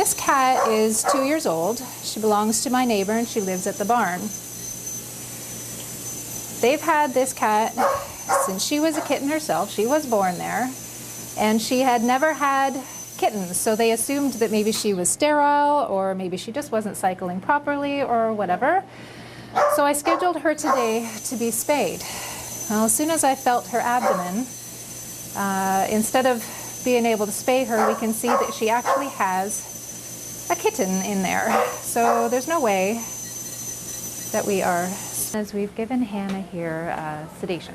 This cat is 2 years old. She belongs to my neighbor and she lives at the barn. They've had this cat since she was a kitten herself. She was born there, and she had never had kittens, so they assumed that maybe she was sterile or maybe she just wasn't cycling properly or whatever. So I scheduled her today to be spayed. Well, as soon as I felt her abdomen, instead of being able to spay her, we can see that she actually has a kitten in there. So there's no way that we are. As we've given Hannah here sedation.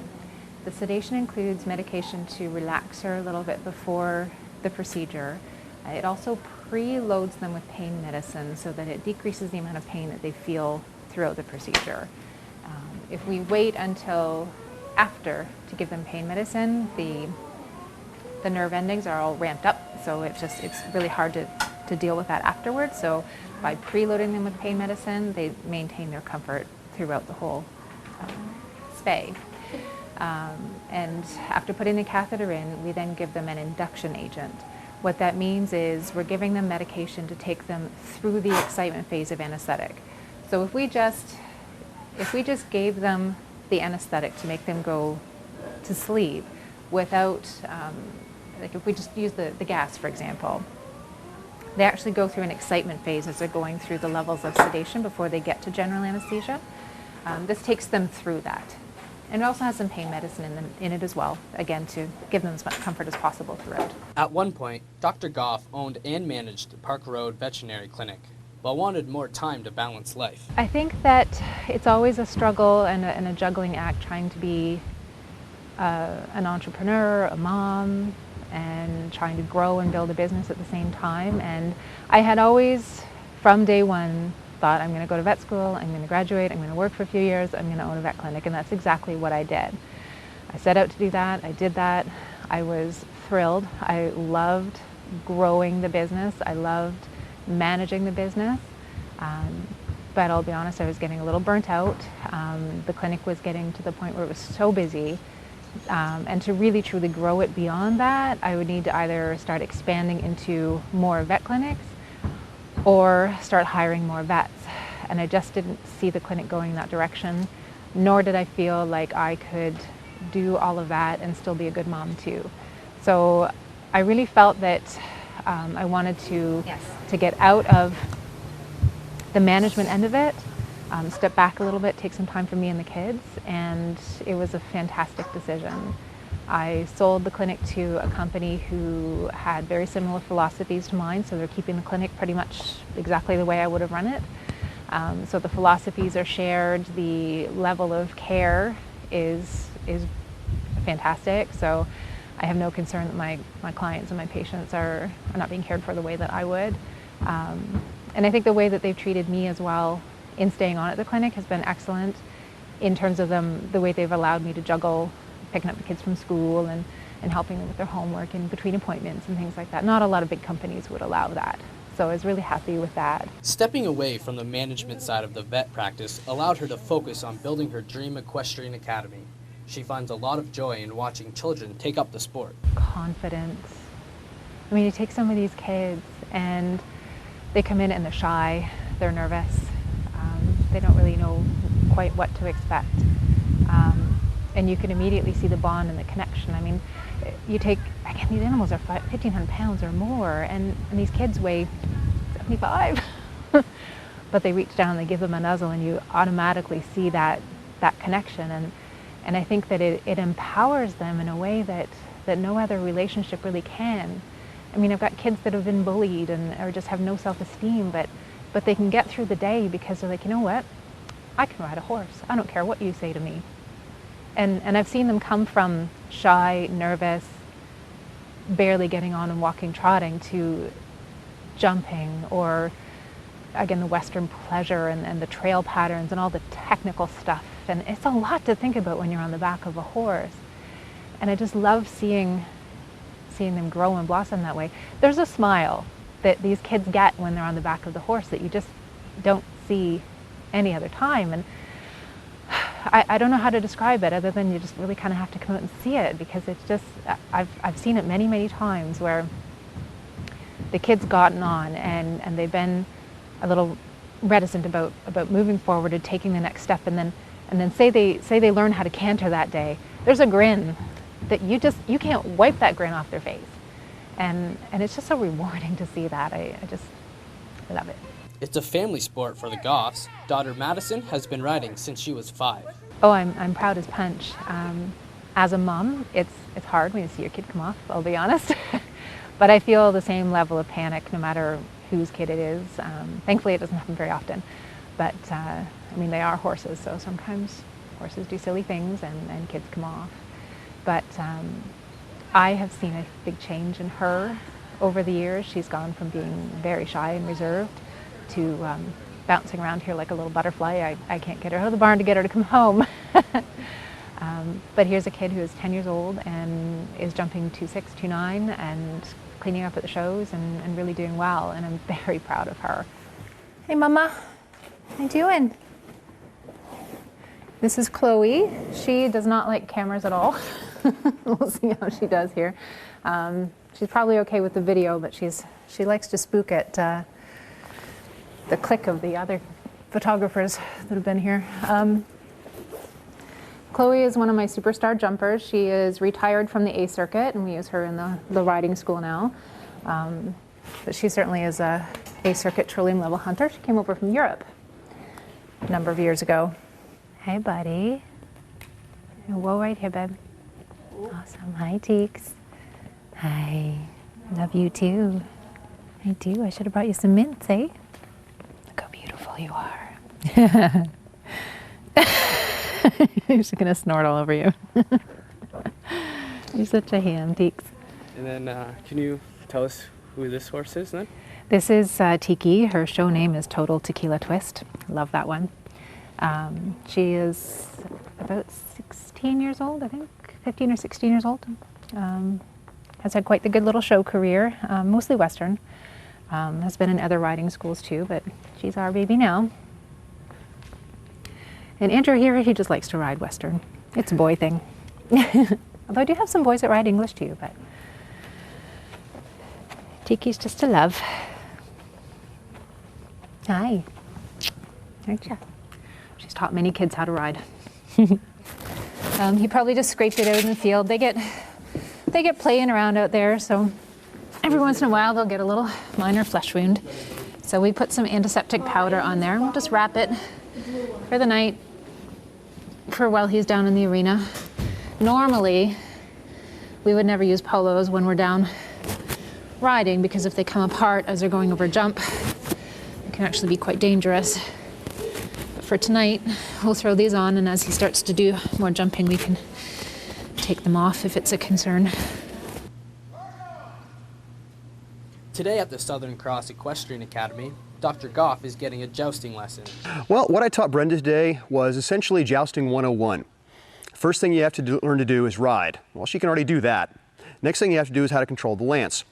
The sedation includes medication to relax her a little bit before the procedure. It also preloads them with pain medicine so that it decreases the amount of pain that they feel throughout the procedure. If we wait until after to give them pain medicine, the nerve endings are all ramped up, so it's really hard to deal with that afterwards. So by preloading them with pain medicine, they maintain their comfort throughout the whole spay. And after putting the catheter in, we then give them an induction agent. What that means is we're giving them medication to take them through the excitement phase of anesthetic. So if we just gave them the anesthetic to make them go to sleep without, like if we just use the gas, for example, they actually go through an excitement phase as they're going through the levels of sedation before they get to general anesthesia. This takes them through that. And it also has some pain medicine in it as well, again, to give them as much comfort as possible throughout. At one point, Dr. Gough owned and managed the Park Road Veterinary Clinic, but wanted more time to balance life. I think that it's always a struggle and a juggling act trying to be an entrepreneur, a mom, and trying to grow and build a business at the same time. And I had always, from day one, thought I'm going to go to vet school, I'm going to graduate, I'm going to work for a few years, I'm going to own a vet clinic, and that's exactly what I did. I set out to do that, I did that, I was thrilled, I loved growing the business, I loved managing the business, but I'll be honest, I was getting a little burnt out. The clinic was getting to the point where it was so busy, and to really truly grow it beyond that, I would need to either start expanding into more vet clinics or start hiring more vets. And I just didn't see the clinic going in that direction, nor did I feel like I could do all of that and still be a good mom too. So I really felt that I wanted to get out of the management end of it, step back a little bit, take some time for me and the kids, and it was a fantastic decision. I sold the clinic to a company who had very similar philosophies to mine, so they're keeping the clinic pretty much exactly the way I would have run it. So the philosophies are shared, the level of care is fantastic, so I have no concern that my clients and my patients are not being cared for the way that I would. And I think the way that they've treated me as well in staying on at the clinic has been excellent in terms of the way they've allowed me to juggle picking up the kids from school and helping them with their homework in between appointments and things like that. Not a lot of big companies would allow that. So I was really happy with that. Stepping away from the management side of the vet practice allowed her to focus on building her dream equestrian academy. She finds a lot of joy in watching children take up the sport. Confidence. I mean, you take some of these kids and they come in and they're shy, they're nervous, they don't really know quite what to expect. And you can immediately see the bond and the connection. I mean, you take, again, these animals are 1,500 pounds or more, and these kids weigh 75. But they reach down, they give them a nuzzle, and you automatically see that connection. And I think that it empowers them in a way that no other relationship really can. I mean, I've got kids that have been bullied or just have no self-esteem, but they can get through the day because they're like, you know what? I can ride a horse. I don't care what you say to me. And I've seen them come from shy, nervous, barely getting on and walking, trotting, to jumping, or again, the Western pleasure and the trail patterns and all the technical stuff. And it's a lot to think about when you're on the back of a horse. And I just love seeing them grow and blossom that way. There's a smile that these kids get when they're on the back of the horse that you just don't see any other time. And I don't know how to describe it other than you just really kind of have to come out and see it, because it's just, I've seen it many, many times where the kid's gotten on and they've been a little reticent about moving forward and taking the next step, and then say they learn how to canter that day, there's a grin that you can't wipe that grin off their face. And it's just so rewarding to see that. I love it. It's a family sport for the Goughs. Daughter Madison has been riding since she was 5. Oh, I'm proud as punch. As a mom, it's hard when you see your kid come off, I'll be honest. But I feel the same level of panic no matter whose kid it is. Thankfully, it doesn't happen very often. But, I mean, they are horses, so sometimes horses do silly things and kids come off. But I have seen a big change in her over the years. She's gone from being very shy and reserved to bouncing around here like a little butterfly. I can't get her out of the barn to get her to come home. But here's a kid who is 10 years old and is jumping 2.6, 2.9 and cleaning up at the shows and really doing well, and I'm very proud of her. Hey Mama, how you doing? This is Chloe. She does not like cameras at all. We'll see how she does here. She's probably okay with the video, but she likes to spook at the click of the other photographers that have been here. Chloe is one of my superstar jumpers. She is retired from the A circuit, and we use her in the riding school now. But she certainly is a A circuit trillium level hunter. She came over from Europe a number of years ago. Hey, buddy. Whoa, right here, babe. Awesome. Hi, Teeks. Hi. Love you too. I do. I should have brought you some mints, eh? Look how beautiful you are. She's going to snort all over you. You're such a ham, Teeks. And then can you tell us who this horse is then? This is Tiki. Her show name is Total Tequila Twist. Love that one. She is about 16 years old, I think, 15 or 16 years old. Has had quite the good little show career, mostly Western. Has been in other riding schools too, but she's our baby now. And Andrew here, he just likes to ride Western. It's a boy thing. Although I do have some boys that ride English too, but Tiki's just a love. Hi. Aren't ya? She's taught many kids how to ride. He probably just scraped it out in the field. They get playing around out there, so every once in a while they'll get a little minor flesh wound. So we put some antiseptic powder on there. We'll just wrap it for the night for while he's down in the arena. Normally, we would never use polos when we're down riding because if they come apart as they're going over a jump, it can actually be quite dangerous. But for tonight, we'll throw these on, and as he starts to do more jumping, we can take them off if it's a concern. Today at the Southern Cross Equestrian Academy, Dr. Gough is getting a jousting lesson. Well, what I taught Brenda today was essentially jousting 101. First thing you have to learn to do is ride. Well, she can already do that. Next thing you have to do is how to control the lance.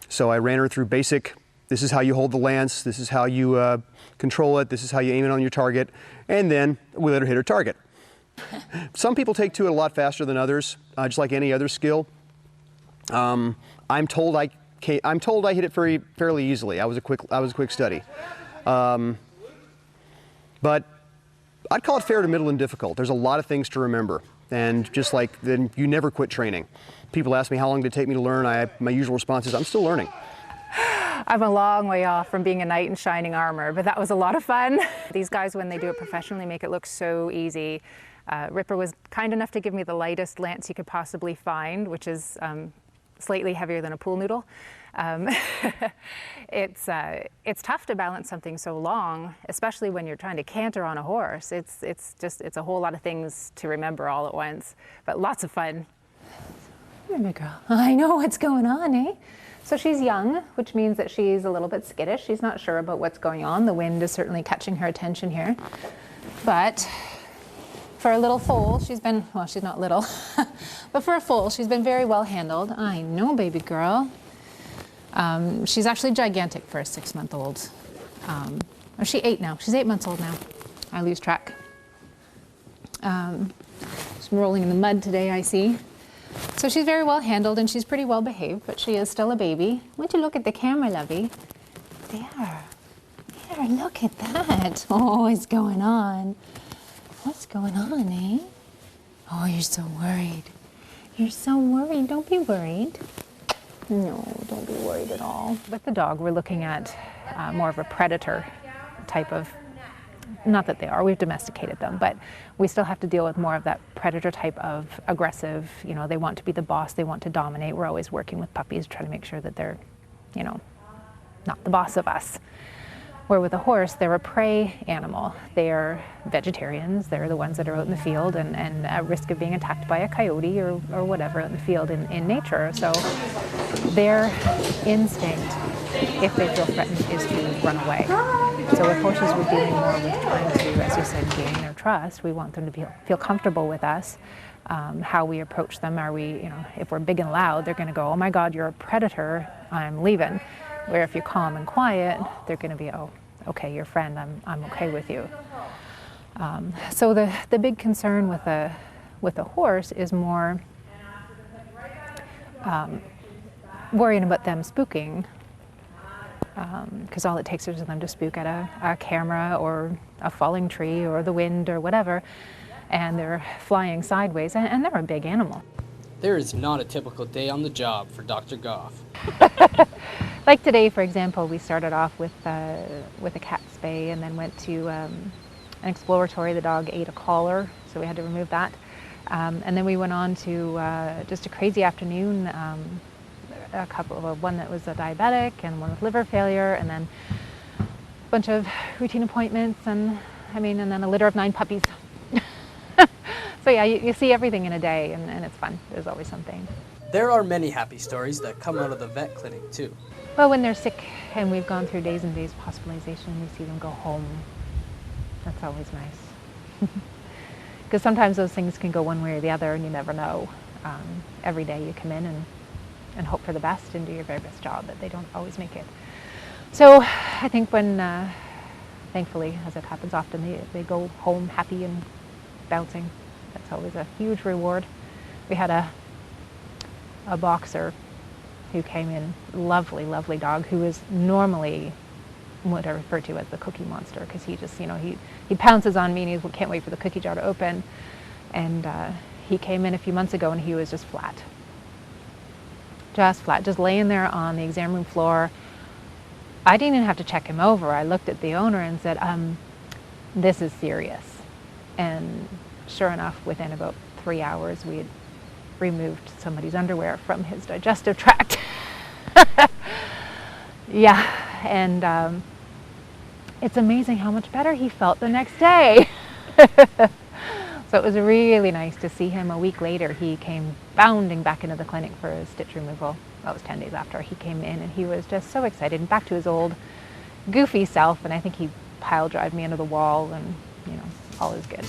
So I ran her through basic, this is how you hold the lance, this is how you control it, this is how you aim it on your target, and then we let her hit her target. Some people take to it a lot faster than others, just like any other skill. I'm told I hit it fairly easily. I was a quick study. But I'd call it fair to middle and difficult. There's a lot of things to remember. And just like then you never quit training. People ask me how long did it take me to learn. My usual response is I'm still learning. I'm a long way off from being a knight in shining armor, but that was a lot of fun. These guys, when they do it professionally, make it look so easy. Ripper was kind enough to give me the lightest lance you could possibly find, which is slightly heavier than a pool noodle. It's tough to balance something so long, especially when you're trying to canter on a horse. It's a whole lot of things to remember all at once, but lots of fun. Here, girl. I know what's going on, eh? So she's young, which means that she's a little bit skittish. She's not sure about what's going on. The wind is certainly catching her attention here. But for a little foal, she's been, well, she's not little, but for a foal, she's been very well handled. I know, baby girl. She's actually gigantic for a 6-month-old. Or she's 8 now. She's 8 months old now. I lose track. She's rolling in the mud today, I see. So she's very well handled and she's pretty well behaved, but she is still a baby. Why don't you look at the camera, lovey? There. There, look at that. Oh, what's going on? What's going on, eh? Oh, you're so worried. You're so worried. Don't be worried. No, don't be worried at all. With the dog, we're looking at more of a predator type of, not that they are, we've domesticated them, but we still have to deal with more of that predator type of aggressive, you know, they want to be the boss, they want to dominate. We're always working with puppies, trying to make sure that they're, you know, not the boss of us. Where with a horse, they're a prey animal. They are vegetarians. They're the ones that are out in the field and at risk of being attacked by a coyote or whatever out in the field in nature. So their instinct, if they feel threatened, is to run away. So with horses, we're dealing more with trying to, as you said, gain their trust. We want them to feel comfortable with us. How we approach them, are we, you know, if we're big and loud, they're going to go, oh my God, you're a predator, I'm leaving. Where if you're calm and quiet, they're going to be, oh, okay, your friend, I'm okay with you. So the big concern with a horse is more worrying about them spooking, because all it takes is them to spook at a camera or a falling tree or the wind or whatever, and they're flying sideways, and they're a big animal. There is not a typical day on the job for Dr. Gough. Like today, for example, we started off with a cat spay and then went to an exploratory. The dog ate a collar, so we had to remove that. And then we went on to just a crazy afternoon, one that was a diabetic and one with liver failure, and then a bunch of routine appointments, and then a litter of 9 puppies. So yeah, you see everything in a day, and it's fun. There's always something. There are many happy stories that come out of the vet clinic too. Well, when they're sick and we've gone through days and days of hospitalization, we see them go home. That's always nice. Because sometimes those things can go one way or the other, and you never know. Every day you come in and hope for the best and do your very best job, but they don't always make it. So I think when, thankfully, as it happens often, they go home happy and bouncing. That's always a huge reward. We had a boxer who came in, lovely, lovely dog, who is normally what I refer to as the cookie monster, because he just, he pounces on me and he can't wait for the cookie jar to open. And he came in a few months ago and he was just flat. Just flat, just laying there on the exam room floor. I didn't even have to check him over. I looked at the owner and said, this is serious. And sure enough, within about 3 hours, we had removed somebody's underwear from his digestive tract. Yeah, and it's amazing how much better he felt the next day. So it was really nice to see him. A week later, he came bounding back into the clinic for his stitch removal. That was 10 days after he came in, and he was just so excited and back to his old goofy self. And I think he pile drived me into the wall, and all is good.